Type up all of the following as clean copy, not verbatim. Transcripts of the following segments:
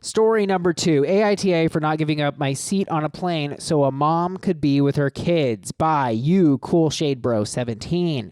Story number 2, AITA for not giving up my seat on a plane so a mom could be with her kids. By you, Cool Shade Bro 17.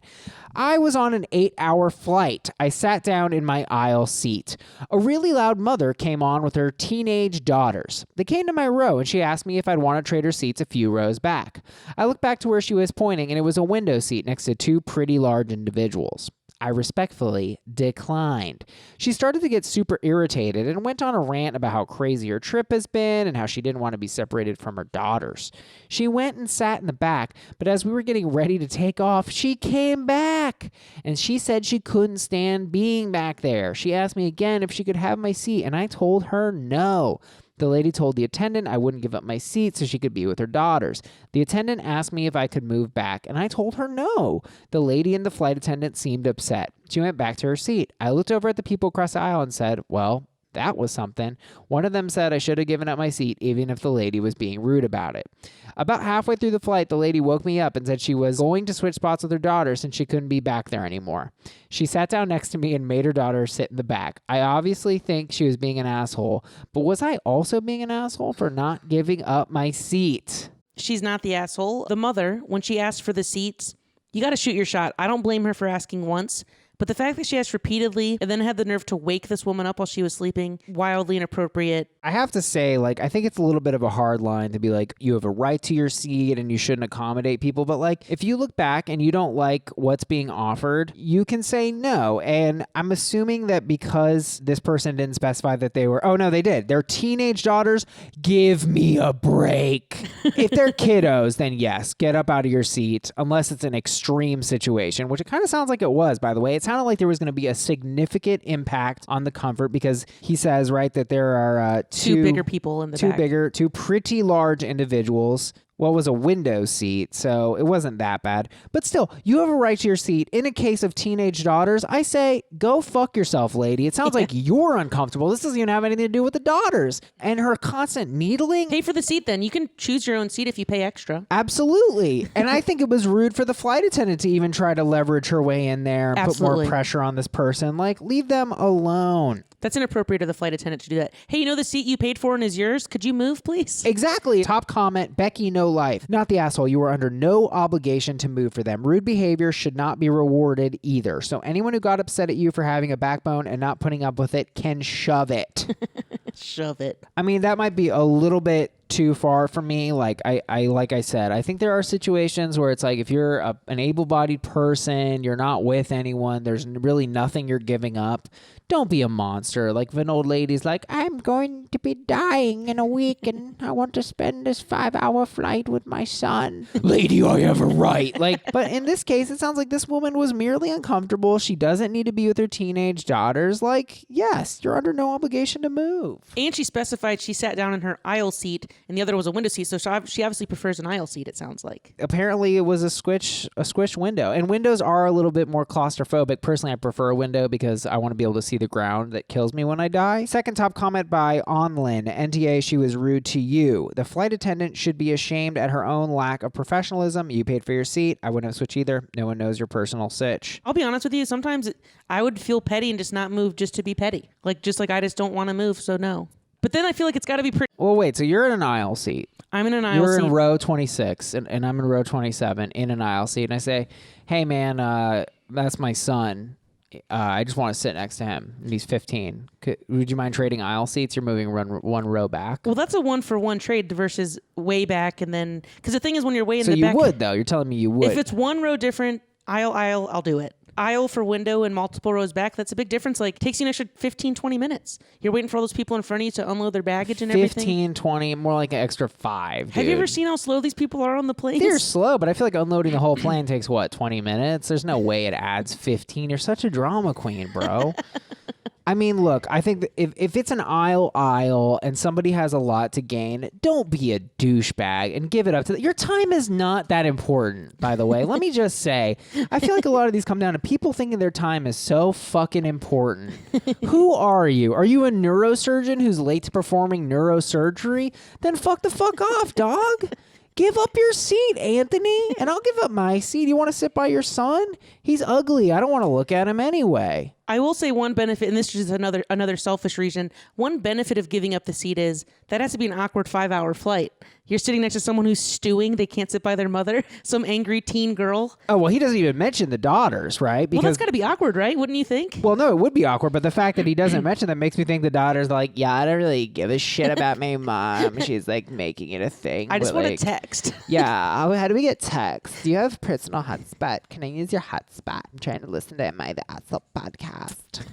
I was on an 8-hour flight. I sat down in my aisle seat. A really loud mother came on with her teenage daughters. They came to my row and she asked me if I'd want to trade her seats a few rows back. I looked back to where she was pointing and it was a window seat next to 2 pretty large individuals. I respectfully declined. She started to get super irritated and went on a rant about how crazy her trip has been and how she didn't want to be separated from her daughters. She went and sat in the back, but as we were getting ready to take off, she came back and she said she couldn't stand being back there. She asked me again if she could have my seat and I told her no. The lady told the attendant I wouldn't give up my seat so she could be with her daughters. The attendant asked me if I could move back, and I told her no. The lady and the flight attendant seemed upset. She went back to her seat. I looked over at the people across the aisle and said, well, that was something. One of them said I should have given up my seat even if the lady was being rude about it. About halfway through the flight, the lady woke me up and said she was going to switch spots with her daughter since she couldn't be back there anymore. She sat down next to me and made her daughter sit in the back. I obviously think she was being an asshole, but was I also being an asshole for not giving up my seat? She's not the asshole. The mother, when she asked for the seats, you got to shoot your shot. I don't blame her for asking once. But the fact that she asked repeatedly and then had the nerve to wake this woman up while she was sleeping, wildly inappropriate. I have to say, I think it's a little bit of a hard line to be like, you have a right to your seat and you shouldn't accommodate people. But if you look back and you don't like what's being offered, you can say no. And I'm assuming that because this person didn't specify that they were, oh no, they did. They're teenage daughters. Give me a break. If they're kiddos, then yes, get up out of your seat, unless it's an extreme situation, which it kind of sounds like it was, by the way. It sounded like there was going to be a significant impact on the comfort because he says, right, that there are two bigger people in the back. Two pretty large individuals. Well, it was a window seat, so it wasn't that bad. But still, you have a right to your seat. In a case of teenage daughters, I say, go fuck yourself, lady. It sounds like you're uncomfortable. This doesn't even have anything to do with the daughters. And her constant needling. Pay for the seat then. You can choose your own seat if you pay extra. Absolutely. And I think it was rude for the flight attendant to even try to leverage her way in there and put more pressure on this person. Leave them alone. That's inappropriate of the flight attendant to do that. Hey, the seat you paid for and is yours? Could you move, please? Exactly. Top comment, Becky No Life. Not the asshole. You are under no obligation to move for them. Rude behavior should not be rewarded either. So anyone who got upset at you for having a backbone and not putting up with it can shove it. Shove it. I mean, that might be a little bit too far for me. Like I said, I think there are situations where it's if you're an able-bodied person, you're not with anyone, there's really nothing you're giving up. Don't be a monster. If an old lady's like, I'm going to be dying in a week and I want to spend this 5-hour flight with my son. Lady, I have a right. But in this case, it sounds like this woman was merely uncomfortable. She doesn't need to be with her teenage daughters. Yes, you're under no obligation to move. And she specified she sat down in her aisle seat and the other was a window seat. So she obviously prefers an aisle seat, it sounds like. Apparently it was a squish window. And windows are a little bit more claustrophobic. Personally, I prefer a window because I want to be able to see the ground that kills me when I die. Second top comment by Onlin. NTA, she was rude to you. The flight attendant should be ashamed at her own lack of professionalism. You paid for your seat. I wouldn't have switched either. No one knows your personal sitch. I'll be honest with you. Sometimes I would feel petty and just not move just to be petty. I just don't want to move, so no. But then I feel like it's got to be pretty... Well, wait, so you're in an aisle seat. I'm in an aisle seat. You're in row 26, and I'm in row 27 in an aisle seat. And I say, hey, man, that's my son. I just want to sit next to him. And he's 15. Would you mind trading aisle seats? You're moving one row back. Well, that's a 1-for-1 trade versus way back. And then... Because the thing is when you're way in the back... So you would, though. You're telling me you would. If it's one row different, aisle, I'll do it. Aisle for window and multiple rows back, that's a big difference. Takes you an extra 15, 20 minutes. You're waiting for all those people in front of you to unload their baggage and everything. 15, 20, more like an extra 5, dude. Have you ever seen how slow these people are on the planes? They're slow, but I feel like unloading the whole plane takes, 20 minutes? There's no way it adds 15. You're such a drama queen, bro. I mean, look, I think that if it's an aisle and somebody has a lot to gain, don't be a douchebag and give it up to them. Your time is not that important, by the way. Let me just say, I feel like a lot of these come down to people thinking their time is so fucking important. Who are you? Are you a neurosurgeon who's late to performing neurosurgery? Then fuck the fuck off, dog. Give up your seat, Anthony, and I'll give up my seat. You want to sit by your son? He's ugly. I don't want to look at him anyway. I will say one benefit, and this is another selfish reason. One benefit of giving up the seat is that has to be an awkward 5-hour flight. You're sitting next to someone who's stewing. They can't sit by their mother. Some angry teen girl. Oh, well, he doesn't even mention the daughters, right? Well, that's got to be awkward, right? Wouldn't you think? Well, no, it would be awkward, but the fact that he doesn't mention them makes me think the daughter's like, yeah, I don't really give a shit about my mom. She's like making it a thing. I just but, want like, to text. Yeah, how do we get text? Do you have personal hotspot? Can I use your hotspot? I'm trying to listen to the Asshole podcast.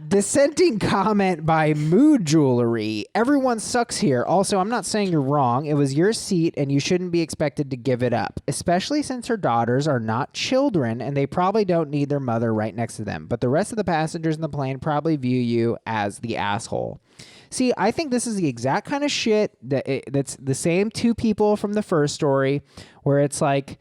Dissenting comment by Mood Jewelry. Everyone sucks here. Also, I'm not saying you're wrong. It was your seat and you shouldn't be expected to give it up, especially since her daughters are not children and they probably don't need their mother right next to them. But the rest of the passengers in the plane probably view you as the asshole. See, I think this is the exact kind of shit that's the same two people from the first story where it's like,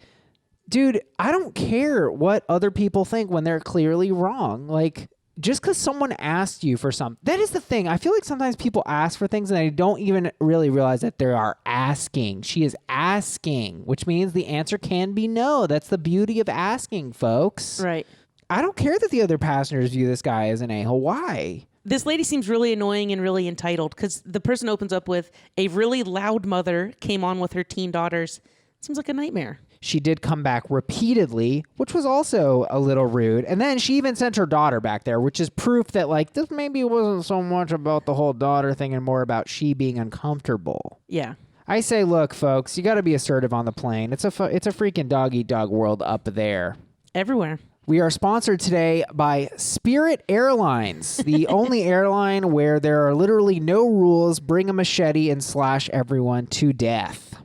dude, I don't care what other people think when they're clearly wrong. Like, just because someone asked you for something, that is the thing. I feel like sometimes people ask for things and they don't even really realize that they are asking. She is asking, which means the answer can be no. That's the beauty of asking, folks. Right. I don't care that the other passengers view this guy as an a-hole. Why? This lady seems really annoying and really entitled because the person opens up with a really loud mother came on with her teen daughters. Seems like a nightmare. She did come back repeatedly, which was also a little rude. And then she even sent her daughter back there, which is proof that, like, this maybe wasn't so much about the whole daughter thing and more about she being uncomfortable. Yeah. I say, look, folks, you got to be assertive on the plane. It's a freaking dog-eat-dog world up there. Everywhere. We are sponsored today by Spirit Airlines, the only airline where there are literally no rules. Bring a machete and slash everyone to death.